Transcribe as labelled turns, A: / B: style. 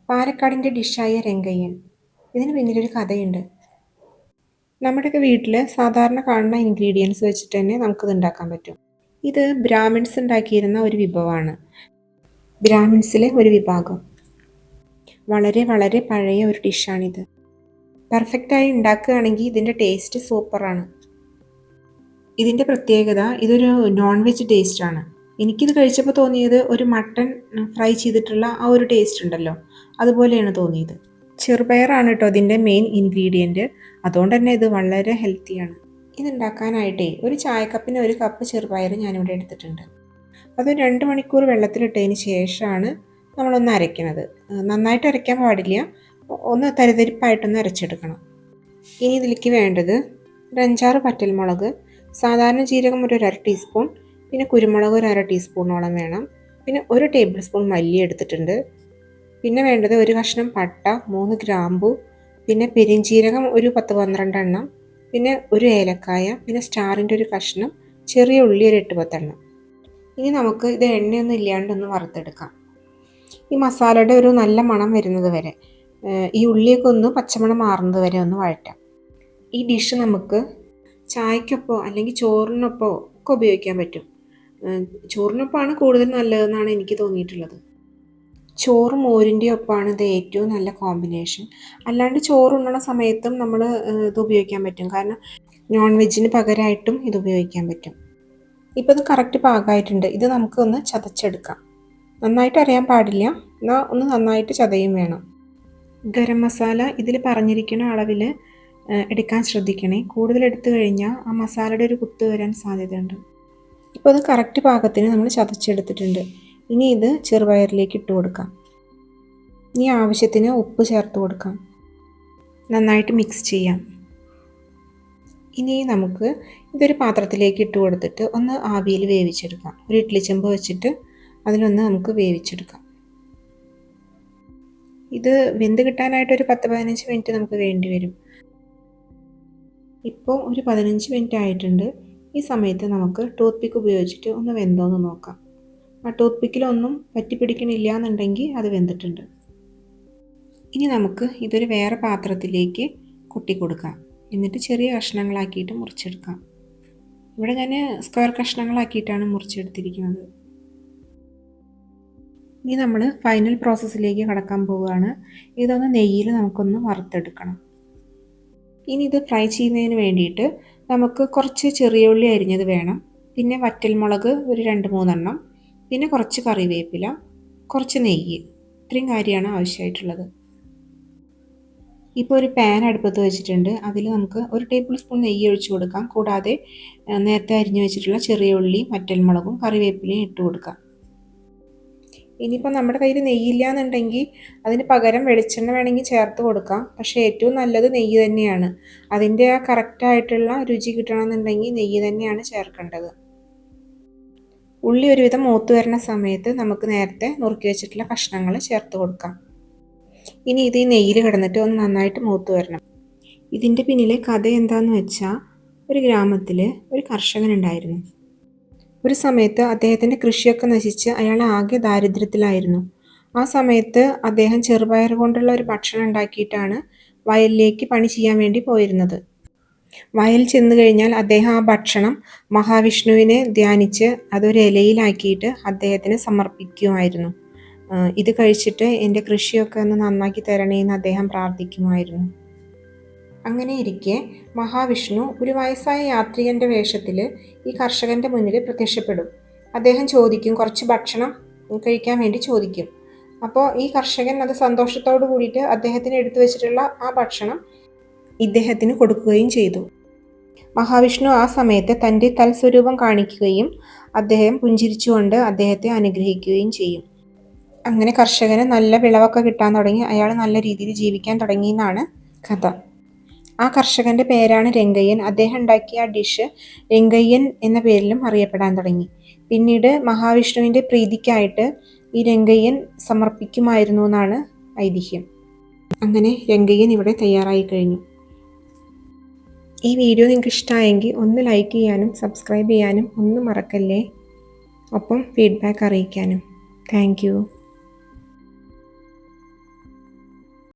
A: പാലക്കാടിൻ്റെ ഡിഷായ രംഗയ്യൻ. ഇതിന് പിന്നിലൊരു കഥയുണ്ട്. നമ്മുടെയൊക്കെ വീട്ടിൽ സാധാരണ കാണുന്ന ഇൻഗ്രീഡിയൻസ് വെച്ചിട്ട് തന്നെ നമുക്കിത് ഉണ്ടാക്കാൻ പറ്റും. ഇത് ബ്രാഹ്മിൺസ് ഉണ്ടാക്കിയിരുന്ന ഒരു വിഭവമാണ്. ബ്രാഹ്മിൺസിലെ ഒരു വിഭാഗം. വളരെ വളരെ പഴയ ഒരു ഡിഷാണിത്. പെർഫെക്റ്റായി ഉണ്ടാക്കുകയാണെങ്കിൽ ഇതിൻ്റെ ടേസ്റ്റ് സൂപ്പറാണ്. ഇതിൻ്റെ പ്രത്യേകത ഇതൊരു നോൺ വെജ് ടേസ്റ്റാണ്. എനിക്കിത് കഴിച്ചപ്പോൾ തോന്നിയത് ഒരു മട്ടൺ ഫ്രൈ ചെയ്തിട്ടുള്ള ആ ഒരു ടേസ്റ്റ് ഉണ്ടല്ലോ, അതുപോലെയാണ് തോന്നിയത്. ചെറുപയറാണ് കേട്ടോ ഇതിൻ്റെ മെയിൻ ഇൻഗ്രീഡിയൻറ്റ്. അതുകൊണ്ട് തന്നെ ഇത് വളരെ ഹെൽത്തിയാണ്. ഇതുണ്ടാക്കാനായിട്ടേ ഒരു ചായക്കപ്പിന് 1 കപ്പ് ചെറുപയർ ഞാനിവിടെ എടുത്തിട്ടുണ്ട്. അത് 2 മണിക്കൂർ വെള്ളത്തിലിട്ടതിന് ശേഷമാണ് നമ്മളൊന്ന് അരയ്ക്കുന്നത്. നന്നായിട്ട് അരയ്ക്കാൻ പാടില്ല, ഒന്ന് തരിതരിപ്പായിട്ടൊന്ന് അരച്ചെടുക്കണം. ഇനി ഇതിലേക്ക് വേണ്ടത് ഒരു 5-6 പറ്റൽമുളക്, സാധാരണ ജീരകം ഒരു 1/2 ടീസ്പൂൺ, പിന്നെ കുരുമുളക് ഒരു 1/2 ടീസ്പൂണോളം വേണം, പിന്നെ 1 ടേബിൾ സ്പൂൺ മല്ലി എടുത്തിട്ടുണ്ട്. പിന്നെ വേണ്ടത് ഒരു കഷ്ണം പട്ട, 3 ഗ്രാമ്പു, പിന്നെ പെരിഞ്ജീരകം ഒരു 10-12 എണ്ണം, പിന്നെ ഒരു ഏലക്കായ, പിന്നെ സ്റ്റാറിൻ്റെ ഒരു കഷ്ണം, ചെറിയ ഉള്ളി ഒരു 8-10 എണ്ണം. ഇനി നമുക്ക് ഇത് എണ്ണയൊന്നും ഇല്ലാണ്ടൊന്ന് വറുത്തെടുക്കാം. ഈ മസാലയുടെ ഒരു നല്ല മണം വരുന്നത് വരെ, ഈ ഉള്ളിയൊക്കെ ഒന്ന് പച്ചമണം മാറുന്നത് വരെ ഒന്ന് വഴറ്റാം. ഈ ഡിഷ് നമുക്ക് ചായക്കൊപ്പോ അല്ലെങ്കിൽ ചോറിനൊപ്പോ ഒക്കെ ഉപയോഗിക്കാൻ പറ്റും. ചോറിനൊപ്പമാണ് കൂടുതൽ നല്ലതെന്നാണ് എനിക്ക് തോന്നിയിട്ടുള്ളത്. ചോറും മോരിൻ്റെ ഒപ്പമാണ് ഇത് ഏറ്റവും നല്ല കോമ്പിനേഷൻ. അല്ലാണ്ട് ചോറുണ്ണണ സമയത്തും നമ്മൾ ഇത് ഉപയോഗിക്കാൻ പറ്റും. കാരണം നോൺ വെജിന് പകരമായിട്ടും ഇത് ഉപയോഗിക്കാൻ പറ്റും. ഇപ്പോൾ ഇത് കറക്റ്റ് പാകമായിട്ടുണ്ട്. ഇത് നമുക്കൊന്ന് ചതച്ചെടുക്കാം. നന്നായിട്ട് അറിയാൻ പാടില്ല, എന്നാൽ ഒന്ന് നന്നായിട്ട് ചതയും വേണം. ഗരം മസാല ഇതിൽ പറഞ്ഞിരിക്കുന്ന അളവിൽ എടുക്കാൻ ശ്രദ്ധിക്കണേ. കൂടുതൽ എടുത്തു കഴിഞ്ഞാൽ ആ മസാലയുടെ ഒരു കുത്ത് വരാൻ സാധ്യതയുണ്ട്. ഇപ്പോൾ അത് കറക്റ്റ് പാകത്തിന് നമ്മൾ ചതച്ചെടുത്തിട്ടുണ്ട്. ഇനി ഇത് ചെറുപയറിലേക്ക് ഇട്ട് കൊടുക്കാം. ഇനി ആവശ്യത്തിന് ഉപ്പ് ചേർത്ത് കൊടുക്കാം. നന്നായിട്ട് മിക്സ് ചെയ്യാം. ഇനി നമുക്ക് ഇതൊരു പാത്രത്തിലേക്ക് ഇട്ട് കൊടുത്തിട്ട് ഒന്ന് ആവിയിൽ വേവിച്ചെടുക്കാം. ഒരു ഇഡ്ഡലി ചെമ്പ് വെച്ചിട്ട് അതിലൊന്ന് നമുക്ക് വേവിച്ചെടുക്കാം. ഇത് വെന്ത് കിട്ടാനായിട്ടൊരു 10-15 മിനിറ്റ് നമുക്ക് വേണ്ടി വരും. ഇപ്പോൾ ഒരു 15 മിനിറ്റ് ആയിട്ടുണ്ട്. ഈ സമയത്ത് നമുക്ക് ടൂത്ത് പിക്ക് ഉപയോഗിച്ചിട്ട് ഒന്ന് വെന്തോന്ന് നോക്കാം. ആ ടൂത്ത് പിക്കിലൊന്നും പറ്റിപ്പിടിക്കണില്ല എന്നുണ്ടെങ്കിൽ അത് വെന്തിട്ടുണ്ട്. ഇനി നമുക്ക് ഇതൊരു വേറെ പാത്രത്തിലേക്ക് കൊട്ടി കൊടുക്കാം. എന്നിട്ട് ചെറിയ കഷ്ണങ്ങളാക്കിയിട്ട് മുറിച്ചെടുക്കാം. ഇവിടെ ഞാൻ സ്ക്വയർ കഷ്ണങ്ങളാക്കിയിട്ടാണ് മുറിച്ചെടുത്തിരിക്കുന്നത്. ഇനി നമ്മൾ ഫൈനൽ പ്രോസസ്സിലേക്ക് കടക്കാൻ പോവുകയാണ്. ഇതൊന്ന് നെയ്യിൽ നമുക്കൊന്ന് വറുത്തെടുക്കണം. ഇനി ഇത് ഫ്രൈ ചെയ്യുന്നതിന് വേണ്ടിയിട്ട് നമുക്ക് കുറച്ച് ചെറിയ ഉള്ളി അരിഞ്ഞത് വേണം, പിന്നെ വറ്റൽമുളക് ഒരു 2-3 എണ്ണം, പിന്നെ കുറച്ച് കറിവേപ്പില, കുറച്ച് നെയ്യ്. ഇത്രയും കാര്യമാണ് ആവശ്യമായിട്ടുള്ളത്. ഇപ്പോൾ ഒരു പാൻ അടുപ്പത്ത് വെച്ചിട്ടുണ്ട്. അതിൽ നമുക്ക് 1 ടേബിൾ സ്പൂൺ നെയ്യ് ഒഴിച്ച് കൊടുക്കാം. കൂടാതെ നേരത്തെ അരിഞ്ഞു വെച്ചിട്ടുള്ള ചെറിയ ഉള്ളിയും വറ്റൽമുളകും കറിവേപ്പിലയും ഇട്ട് കൊടുക്കാം. ഇനിയിപ്പോൾ നമ്മുടെ കയ്യിൽ നെയ്യില്ല എന്നുണ്ടെങ്കിൽ അതിന് പകരം വെളിച്ചെണ്ണ വേണമെങ്കിൽ ചേർത്ത് കൊടുക്കാം. പക്ഷേ ഏറ്റവും നല്ലത് നെയ്യ് തന്നെയാണ്. അതിൻ്റെ ആ കറക്റ്റായിട്ടുള്ള രുചി കിട്ടണമെന്നുണ്ടെങ്കിൽ നെയ്യ് തന്നെയാണ് ചേർക്കേണ്ടത്. ഉള്ളി ഒരുവിധം മൂത്ത് വരുന്ന സമയത്ത് നമുക്ക് നേരത്തെ നുറുക്കി വെച്ചിട്ടുള്ള കഷ്ണങ്ങൾ ചേർത്ത് കൊടുക്കാം. ഇനി ഇത് ഈ നെയ്യിൽ കിടന്നിട്ട് ഒന്ന് നന്നായിട്ട് മൂത്ത് വരണം. ഇതിൻ്റെ പിന്നിലെ കഥ എന്താണെന്ന് വെച്ചാൽ, ഒരു ഗ്രാമത്തിൽ ഒരു കർഷകനുണ്ടായിരുന്നു. ഒരു സമയത്ത് അദ്ദേഹത്തിൻ്റെ കൃഷിയൊക്കെ നശിച്ച് അയാൾ ആകെ ദാരിദ്ര്യത്തിലായിരുന്നു. ആ സമയത്ത് അദ്ദേഹം ചെറുപയർ കൊണ്ടുള്ള ഒരു ഭക്ഷണം ഉണ്ടാക്കിയിട്ടാണ് വയലിലേക്ക് പണി ചെയ്യാൻ വേണ്ടി പോയിരുന്നത്. വയൽ ചെന്ന് കഴിഞ്ഞാൽ അദ്ദേഹം ആ ഭക്ഷണം മഹാവിഷ്ണുവിനെ ധ്യാനിച്ച് അതൊരു ഇലയിലാക്കിയിട്ട് അദ്ദേഹത്തിന് സമർപ്പിക്കുമായിരുന്നു. ഇത് കഴിച്ചിട്ട് എൻ്റെ കൃഷിയൊക്കെ ഒന്ന് നന്നാക്കി തരണേന്ന് അദ്ദേഹം പ്രാർത്ഥിക്കുമായിരുന്നു. അങ്ങനെ ഇരിക്കെ മഹാവിഷ്ണു ഒരു വയസ്സായ യാത്രികൻ്റെ വേഷത്തിൽ ഈ കർഷകൻ്റെ മുന്നിൽ പ്രത്യക്ഷപ്പെടും. അദ്ദേഹം ചോദിക്കും, കുറച്ച് ഭക്ഷണം കഴിക്കാൻ വേണ്ടി ചോദിക്കും. അപ്പോൾ ഈ കർഷകൻ അത് സന്തോഷത്തോടു കൂടിയിട്ട് അദ്ദേഹത്തിന് എടുത്തു വെച്ചിട്ടുള്ള ആ ഭക്ഷണം ഇദ്ദേഹത്തിന് കൊടുക്കുകയും ചെയ്തു. മഹാവിഷ്ണു ആ സമയത്ത് തൻ്റെ തൽസ്വരൂപം കാണിക്കുകയും അദ്ദേഹം പുഞ്ചിരിച്ചുകൊണ്ട് അദ്ദേഹത്തെ അനുഗ്രഹിക്കുകയും ചെയ്യും. അങ്ങനെ കർഷകന് നല്ല വിളവൊക്കെ കിട്ടാൻ തുടങ്ങി. അയാൾ നല്ല രീതിയിൽ ജീവിക്കാൻ തുടങ്ങി എന്നാണ് കഥ. ആ കർഷകൻ്റെ പേരാണ് രംഗയ്യൻ. അദ്ദേഹം ഉണ്ടാക്കിയ ആ ഡിഷ് രംഗയ്യൻ എന്ന പേരിലും അറിയപ്പെടാൻ തുടങ്ങി. പിന്നീട് മഹാവിഷ്ണുവിൻ്റെ പ്രീതിക്കായിട്ട് ഈ രംഗയ്യൻ സമർപ്പിക്കുമായിരുന്നു എന്നാണ് ഐതിഹ്യം. അങ്ങനെ രംഗയ്യൻ ഇവിടെ തയ്യാറായി കഴിഞ്ഞു. ഈ വീഡിയോ നിങ്ങൾക്ക് ഇഷ്ടമായെങ്കിൽ ഒന്ന് ലൈക്ക് ചെയ്യാനും സബ്സ്ക്രൈബ് ചെയ്യാനും ഒന്നും മറക്കല്ലേ. ഒപ്പം ഫീഡ്ബാക്ക് അറിയിക്കാനും. Thank you.